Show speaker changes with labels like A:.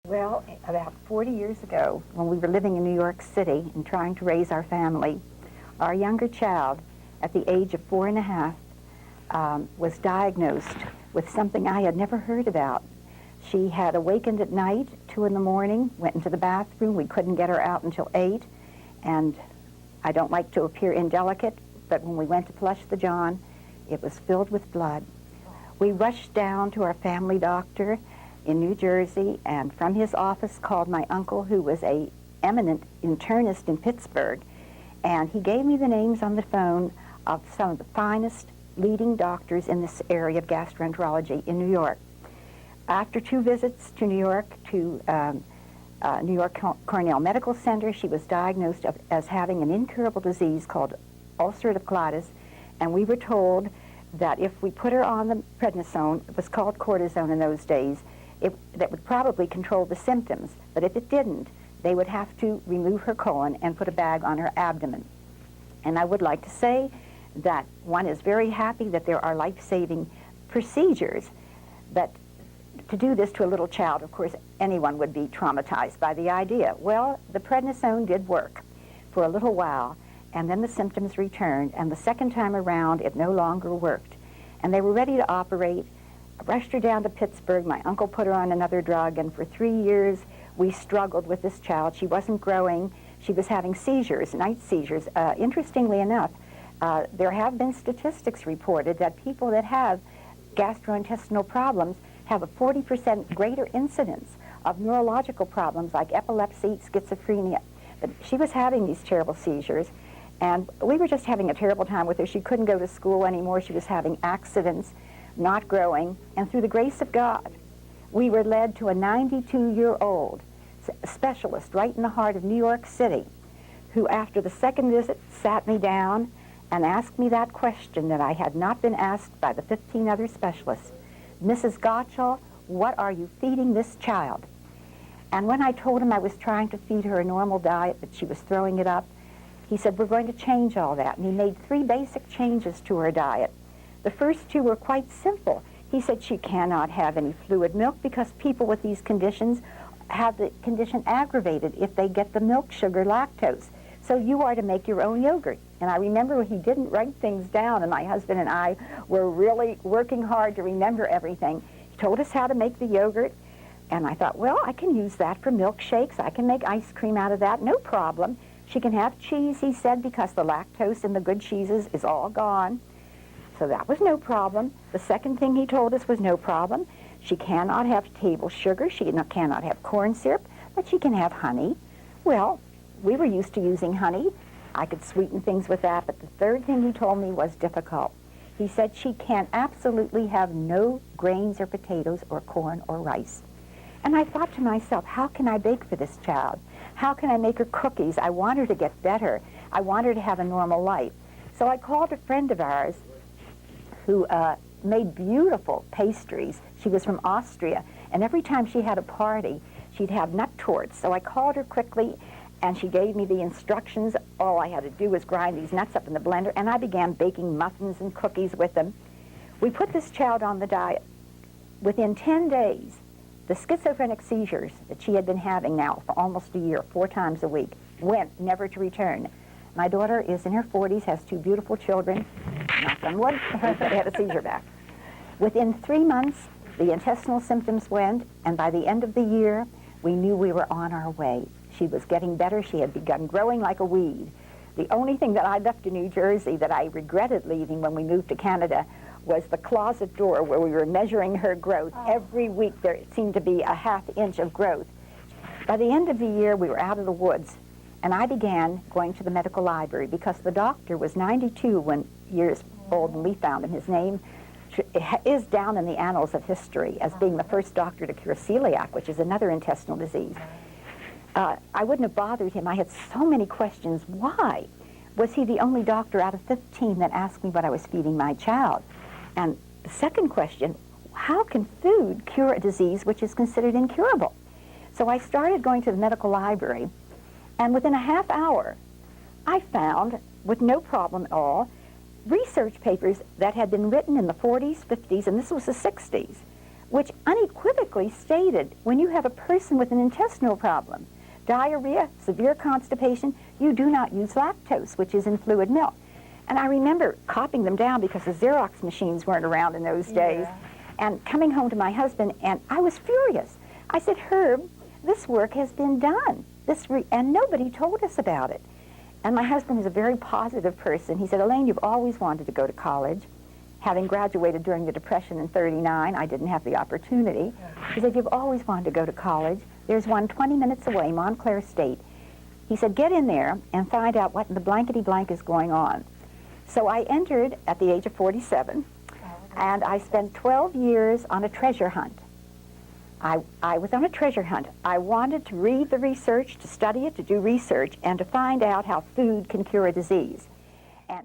A: Well, about 40 years ago, when we were living in New York City and trying to raise our family, our younger child, at the age of 4.5, was diagnosed with something I had never heard about. She had awakened at night, 2 in the morning, went into the bathroom. We couldn't get her out until 8, and I don't like to appear indelicate, but when we went to flush the john, it was filled with blood. We rushed down to our family doctor in New Jersey, and from his office called my uncle, who was an eminent internist in Pittsburgh, and he gave me the names on the phone of some of the finest leading doctors in this area of gastroenterology in New York. After 2 visits to New York, to New York Cornell Medical Center, she was diagnosed as having an incurable disease called ulcerative colitis, and we were told that if we put her on the prednisone, it was called cortisone in those days, that would probably control the symptoms. But if it didn't, they would have to remove her colon and put a bag on her abdomen. And I would like to say that one is very happy that there are life-saving procedures, but to do this to a little child, of course, anyone would be traumatized by the idea. Well, the prednisone did work for a little while, and then the symptoms returned, and the second time around, it no longer worked. And they were ready to operate. I rushed her down to Pittsburgh. My uncle put her on another drug, and for 3 years, we struggled with this child. She wasn't growing. She was having seizures, night seizures. Interestingly enough, there have been statistics reported that people that have gastrointestinal problems have a 40% greater incidence of neurological problems like epilepsy, schizophrenia. But she was having these terrible seizures, and we were just having a terrible time with her. She couldn't go to school anymore. She was having accidents, not growing, and through the grace of God, we were led to a 92-year-old specialist right in the heart of New York City, who after the second visit sat me down and asked me that question that I had not been asked by the 15 other specialists. Mrs. Gottschall, what are you feeding this child? And when I told him I was trying to feed her a normal diet, but she was throwing it up, he said, we're going to change all that. And he made 3 basic changes to her diet. The first 2 were quite simple. He said she cannot have any fluid milk because people with these conditions have the condition aggravated if they get the milk sugar lactose. So you are to make your own yogurt. And I remember he didn't write things down, and my husband and I were really working hard to remember everything. He told us how to make the yogurt, and I thought, well, I can use that for milkshakes. I can make ice cream out of that, no problem. She can have cheese, he said, because the lactose in the good cheeses is all gone. So that was no problem. The second thing he told us was no problem. She cannot have table sugar. She cannot have corn syrup, but she can have honey. Well, we were used to using honey. I could sweeten things with that, but the third thing he told me was difficult. He said she can absolutely have no grains or potatoes or corn or rice. And I thought to myself, how can I bake for this child? How can I make her cookies? I want her to get better. I want her to have a normal life. So I called a friend of ours who made beautiful pastries. She was from Austria, and every time she had a party, she'd have nut torts. So I called her quickly, and she gave me the instructions. All I had to do was grind these nuts up in the blender, and I began baking muffins and cookies with them. We put this child on the diet. Within 10 days, the schizophrenic seizures that she had been having now for almost a year, 4 times a week, went never to return. My daughter is in her 40s, has 2 beautiful children, knock on wood, but had a seizure back. Within 3 months, the intestinal symptoms went, and by the end of the year, we knew we were on our way. She was getting better. She had begun growing like a weed. The only thing that I left in New Jersey that I regretted leaving when we moved to Canada was the closet door where we were measuring her growth. Oh. Every week there seemed to be a ½ inch of growth. By the end of the year, we were out of the woods, and I began going to the medical library because the doctor was 92 years old when we found him. His name is down in the annals of history as being the first doctor to cure celiac, which is another intestinal disease. I wouldn't have bothered him. I had so many questions. Why was he the only doctor out of 15 that asked me what I was feeding my child? And the second question, how can food cure a disease which is considered incurable? So I started going to the medical library, and within a ½ hour, I found, with no problem at all, research papers that had been written in the 40s, 50s, and this was the 60s, which unequivocally stated when you have a person with an intestinal problem, diarrhea, severe constipation, you do not use lactose, which is in fluid milk. And I remember copying them down because the Xerox machines weren't around in those days, and coming home to my husband, and I was furious. I said, Herb, this work has been done, and nobody told us about it. And my husband was a very positive person. He said, Elaine, you've always wanted to go to college. Having graduated during the Depression in '39, I didn't have the opportunity. He said, you've always wanted to go to college. There's one 20 minutes away, Montclair State. He said, get in there and find out what in the blankety blank is going on. So I entered at the age of 47, and I spent 12 years on a treasure hunt. I was on a treasure hunt. I wanted to read the research, to study it, to do research, and to find out how food can cure a disease.